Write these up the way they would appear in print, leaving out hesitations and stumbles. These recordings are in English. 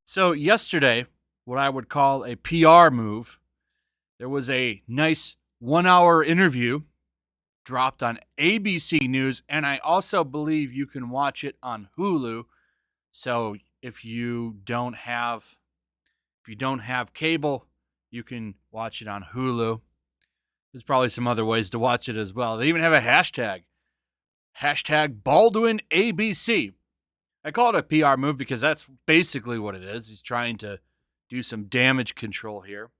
So yesterday, what I would call a PR move, there was a nice 1-hour interview dropped on ABC News, and I also believe you can watch it on Hulu. So if you don't have cable, you can watch it on Hulu. There's probably some other ways to watch it as well. They even have a hashtag Baldwin ABC. I call it a PR move because that's basically what it is. He's trying to do some damage control here.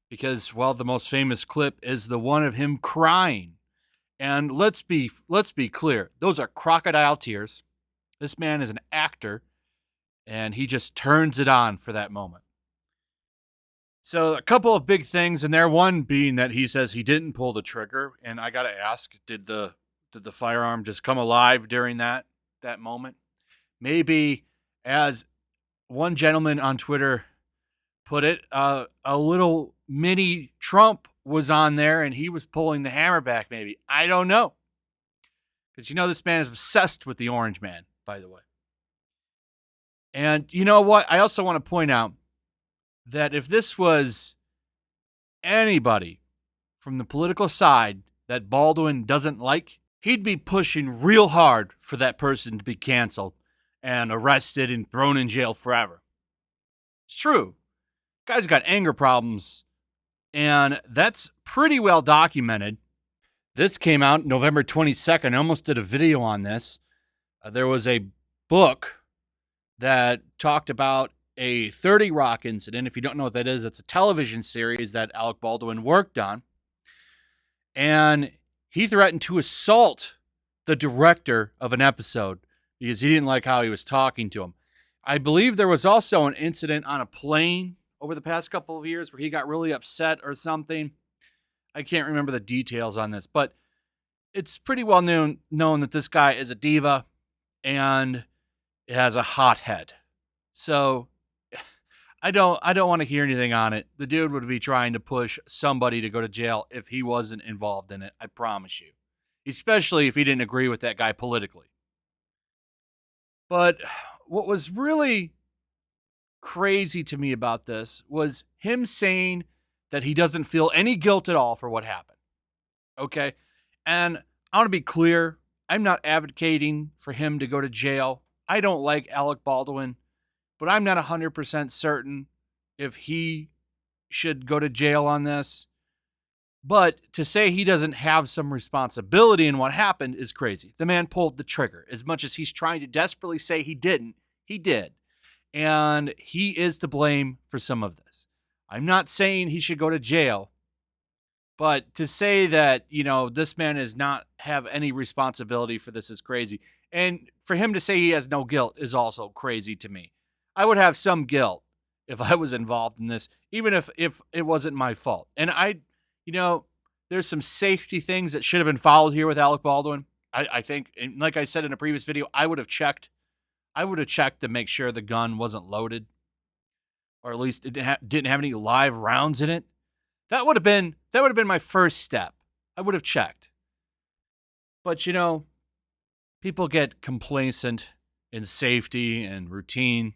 Because, well, the most famous clip is the one of him crying. And let's be clear. Those are crocodile tears. This man is an actor, and he just turns it on for that moment. So a couple of big things in there. One being that he says he didn't pull the trigger. And I got to ask, did the firearm just come alive during that moment? Maybe, as one gentleman on Twitter put it, a little mini Trump was on there and he was pulling the hammer back, maybe. I don't know. Because this man is obsessed with the orange man, by the way. And you know what? I also want to point out that if this was anybody from the political side that Baldwin doesn't like, he'd be pushing real hard for that person to be canceled and arrested and thrown in jail forever. It's true. Guy's got anger problems, and that's pretty well documented. This came out November 22nd. I almost did a video on this. There was a book that talked about a 30 Rock incident. If you don't know what that is, it's a television series that Alec Baldwin worked on. And he threatened to assault the director of an episode because he didn't like how he was talking to him. I believe there was also an incident on a plane over the past couple of years where he got really upset or something. I can't remember the details on this, but it's pretty well known that this guy is a diva and has a hot head. So I don't want to hear anything on it. The dude would be trying to push somebody to go to jail if he wasn't involved in it. I promise you. Especially if he didn't agree with that guy politically. But what was really crazy to me about this was him saying that he doesn't feel any guilt at all for what happened. Okay? And I want to be clear. I'm not advocating for him to go to jail. I don't like Alec Baldwin, but I'm not 100% certain if he should go to jail on this. But to say he doesn't have some responsibility in what happened is crazy. The man pulled the trigger. As much as he's trying to desperately say he didn't, he did. And he is to blame for some of this. I'm not saying he should go to jail, but to say that, this man does not have any responsibility for this is crazy. And for him to say he has no guilt is also crazy to me. I would have some guilt if I was involved in this, even if it wasn't my fault. And there's some safety things that should have been followed here with Alec Baldwin. I think, and like I said in a previous video, I would have checked to make sure the gun wasn't loaded, or at least it didn't have any live rounds in it. That would have been my first step. I would have checked. But people get complacent in safety and routine,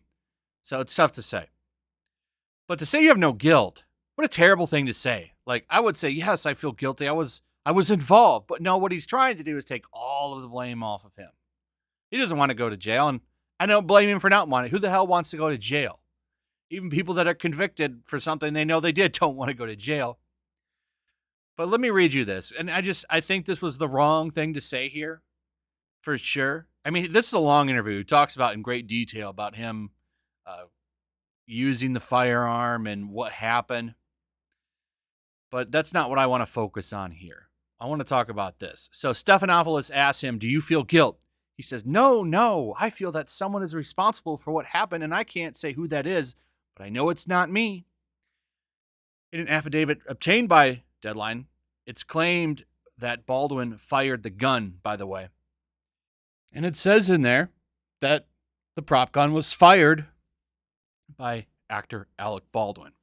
so it's tough to say. But to say you have no guilt, what a terrible thing to say. Like, I would say, yes, I feel guilty. I was involved. But no, what he's trying to do is take all of the blame off of him. He doesn't want to go to jail, and I don't blame him for not wanting. Who the hell wants to go to jail? Even people that are convicted for something they know they did don't want to go to jail. But let me read you this. And I think this was the wrong thing to say here, for sure. I mean, this is a long interview. He talks about in great detail about him using the firearm and what happened. But that's not what I want to focus on here. I want to talk about this. So Stephanopoulos asks him, do you feel guilt? He says, no, I feel that someone is responsible for what happened, and I can't say who that is, but I know it's not me. In an affidavit obtained by Deadline, it's claimed that Baldwin fired the gun, by the way. And it says in there that the prop gun was fired by actor Alec Baldwin.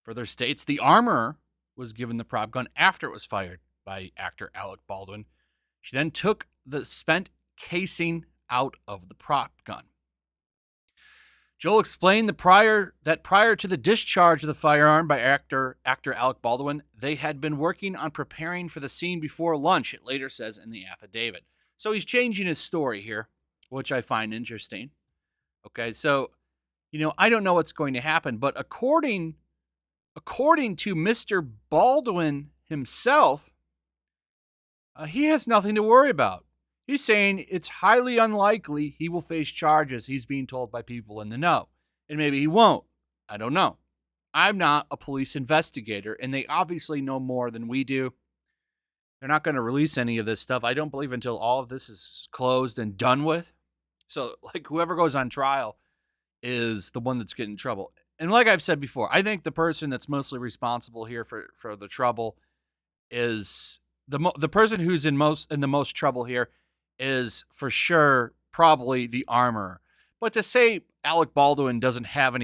Further states the armorer was given the prop gun after it was fired by actor Alec Baldwin. She then took the spent casing out of the prop gun. Joel explained that prior to the discharge of the firearm by actor Alec Baldwin, they had been working on preparing for the scene before lunch, it later says in the affidavit. So he's changing his story here, which I find interesting. Okay, so, I don't know what's going to happen, but according to Mr. Baldwin himself, he has nothing to worry about. He's saying it's highly unlikely he will face charges, he's being told by people in the know. And maybe he won't. I don't know. I'm not a police investigator, and they obviously know more than we do. They're not going to release any of this stuff, I don't believe, until all of this is closed and done with. So, whoever goes on trial is the one that's getting in trouble. And like I've said before, I think the person that's mostly responsible here for the trouble is the person who's in the most trouble here is for sure probably the armorer. But to say Alec Baldwin doesn't have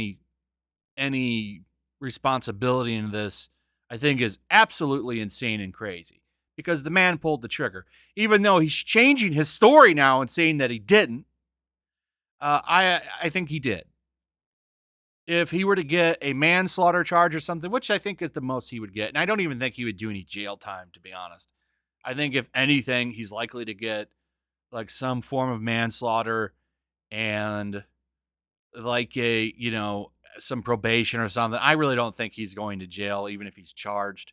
any responsibility in this, I think is absolutely insane and crazy. Because the man pulled the trigger. Even though he's changing his story now and saying that he didn't, I think he did. If he were to get a manslaughter charge or something, which I think is the most he would get, and I don't even think he would do any jail time, to be honest. I think if anything, he's likely to get some form of manslaughter and some probation or something. I really don't think he's going to jail, even if he's charged.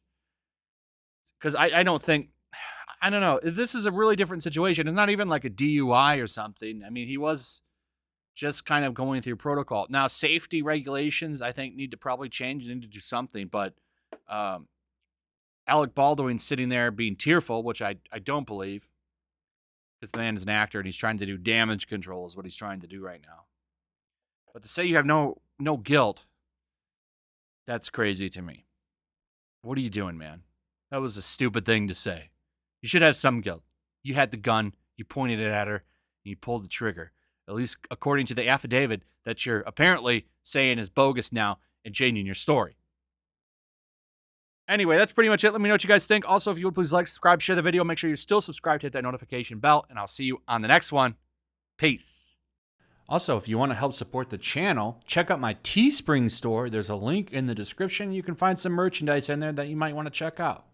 Because I don't know. This is a really different situation. It's not even like a DUI or something. I mean, he was just kind of going through protocol. Now, safety regulations, I think, need to probably change. They need to do something. But Alec Baldwin sitting there being tearful, which I don't believe. Because the man is an actor and he's trying to do damage control is what he's trying to do right now. But to say you have no guilt, that's crazy to me. What are you doing, man? That was a stupid thing to say. You should have some guilt. You had the gun, you pointed it at her, and you pulled the trigger. At least according to the affidavit that you're apparently saying is bogus now and changing your story. Anyway, that's pretty much it. Let me know what you guys think. Also, if you would please like, subscribe, share the video. Make sure you're still subscribed, hit that notification bell, and I'll see you on the next one. Peace. Also, if you want to help support the channel, check out my Teespring store. There's a link in the description. You can find some merchandise in there that you might want to check out.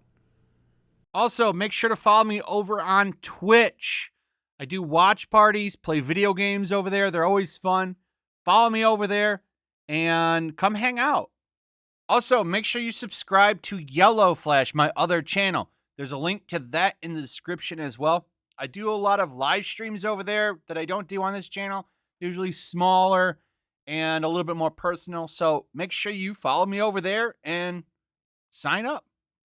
Also, make sure to follow me over on Twitch. I do watch parties, play video games over there. They're always fun. Follow me over there and come hang out. Also, make sure you subscribe to YellowFlash, my other channel. There's a link to that in the description as well. I do a lot of live streams over there that I don't do on this channel. Usually smaller and a little bit more personal. So make sure you follow me over there and sign up.